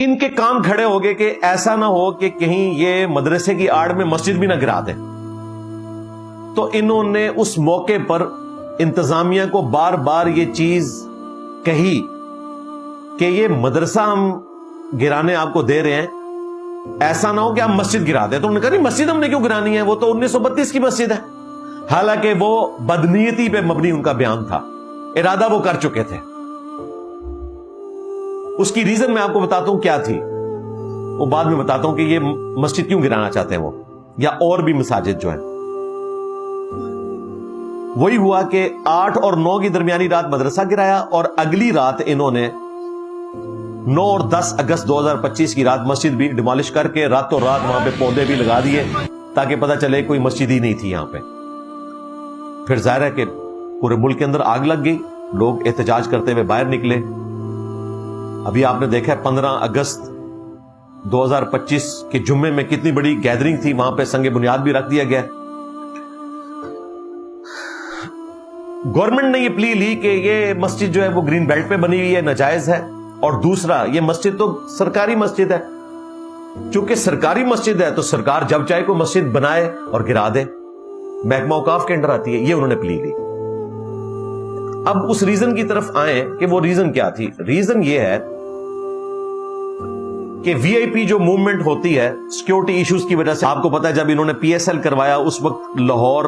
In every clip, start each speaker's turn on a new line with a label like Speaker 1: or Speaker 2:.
Speaker 1: ان کے کام کھڑے ہو گئے کہ ایسا نہ ہو کہ کہیں یہ مدرسے کی آڑ میں مسجد بھی نہ گرا دیں. تو انہوں نے اس موقع پر انتظامیہ کو بار بار یہ چیز کہی کہ یہ مدرسہ ہم گرانے آپ کو دے رہے ہیں, ایسا نہ ہو کہ ہم مسجد گرا دیں. تو انہوں نے کہا نہیں, مسجد ہم نے کیوں گرانی ہے, وہ تو 1932 کی مسجد ہے. حالانکہ وہ بدنیتی پہ مبنی ان کا بیان تھا, ارادہ وہ کر چکے تھے. اس کی ریزن میں آپ کو بتاتا ہوں کیا تھی, وہ بعد میں بتاتا ہوں کہ یہ مسجد کیوں گرانا چاہتے ہیں وہ, یا اور بھی مساجد جو ہیں. وہی ہوا کہ 8 اور 9 کی درمیانی رات مدرسہ گرایا, اور اگلی رات انہوں نے 9 اور 10 اگست 2025 کی رات مسجد بھی ڈیمالش کر کے راتوں رات وہاں پہ پودے بھی لگا دیے تاکہ پتہ چلے کوئی مسجد ہی نہیں تھی یہاں پہ. پھر ظاہر ہے کہ پورے ملک کے اندر آگ لگ گئی, لوگ احتجاج کرتے ہوئے باہر نکلے. ابھی آپ نے دیکھا 15 اگست 2025 کے جمعے میں کتنی بڑی گیدرنگ تھی, وہاں پہ سنگ بنیاد بھی رکھ دیا گیا. گورنمنٹ نے یہ پلی لی کہ یہ مسجد جو ہے وہ گرین بیلٹ پہ بنی ہوئی ہے, ناجائز ہے. اور دوسرا, یہ مسجد تو سرکاری مسجد ہے, چونکہ سرکاری مسجد ہے تو سرکار جب چاہے کوئی مسجد بنائے اور گرا دے, محکمہ اوقاف کے انڈر آتی ہے. یہ انہوں نے پلی لی. اب اس ریزن کی طرف آئیں کہ وہ ریزن کیا تھی. ریزن یہ ہے کہ وی آئی پی جو موومنٹ ہوتی ہے سیکورٹی ایشوز کی وجہ سے, آپ کو پتا ہے جب انہوں نے پی ایس ایل کروایا اس وقت لاہور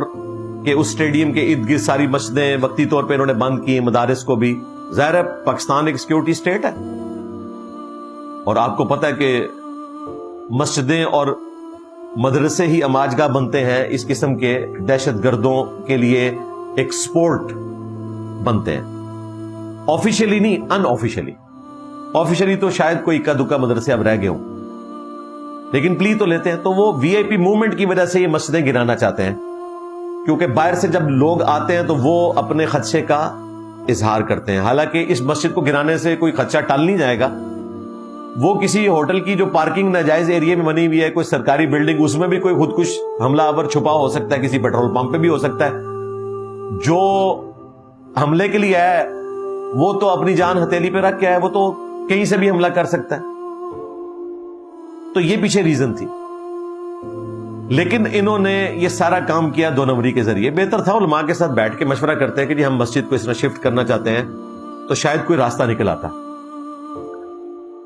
Speaker 1: کے اس اسٹیڈیم کے ارد گرد ساری مسجدیں وقتی طور پہ انہوں نے بند کی, مدارس کو بھی. ظاہر ہے پاکستان ایک سیکورٹی اسٹیٹ ہے, اور آپ کو پتا ہے کہ مسجدیں اور مدرسے ہی اماجگاہ بنتے ہیں اس قسم کے دہشت گردوں کے لیے, ایک سپورٹ بنتے ہیں. آفیشلی نہیں, ان آفیشلی. آفیشلی تو شاید کوئی اکا دکا مدرسے اب رہ گئے ہوں, لیکن پلی تو لیتے ہیں. تو وہ وی آئی پی موومنٹ کی وجہ سے یہ مسجدیں گرانا چاہتے ہیں, کیونکہ باہر سے جب لوگ آتے ہیں تو وہ اپنے خدشے کا اظہار کرتے ہیں. حالانکہ اس مسجد کو گرانے سے کوئی خدشہ ٹال نہیں جائے گا. وہ کسی ہوٹل کی جو پارکنگ ناجائز ایریا میں بنی ہوئی ہے, کوئی سرکاری بلڈنگ, اس میں بھی کوئی خودکش حملہ آور چھپا ہو سکتا ہے, کسی پیٹرول پمپ پہ بھی ہو سکتا ہے. جو حملے کے لیے ہے وہ تو اپنی جان ہتھیلی پہ رکھ کے ہے, وہ تو کہیں سے بھی حملہ کر سکتا ہے. تو یہ پیچھے ریزن تھی. لیکن انہوں نے یہ سارا کام کیا 2 نومبر کے ذریعے. بہتر تھا علماء کے ساتھ بیٹھ کے مشورہ کرتے ہیں کہ جی ہم مسجد کو اس طرح شفٹ کرنا چاہتے ہیں, تو شاید کوئی راستہ نکل آتا.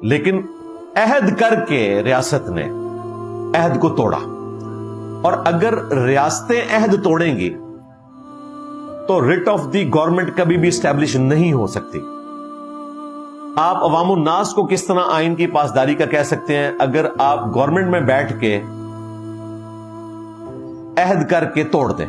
Speaker 1: لیکن عہد کر کے ریاست نے عہد کو توڑا, اور اگر ریاستیں عہد توڑیں گی تو ریٹ آف دی گورنمنٹ کبھی بھی اسٹیبلش نہیں ہو سکتی. آپ عوام الناس کو کس طرح آئین کی پاسداری کا کہہ سکتے ہیں اگر آپ گورنمنٹ میں بیٹھ کے عہد کر کے توڑ دیں.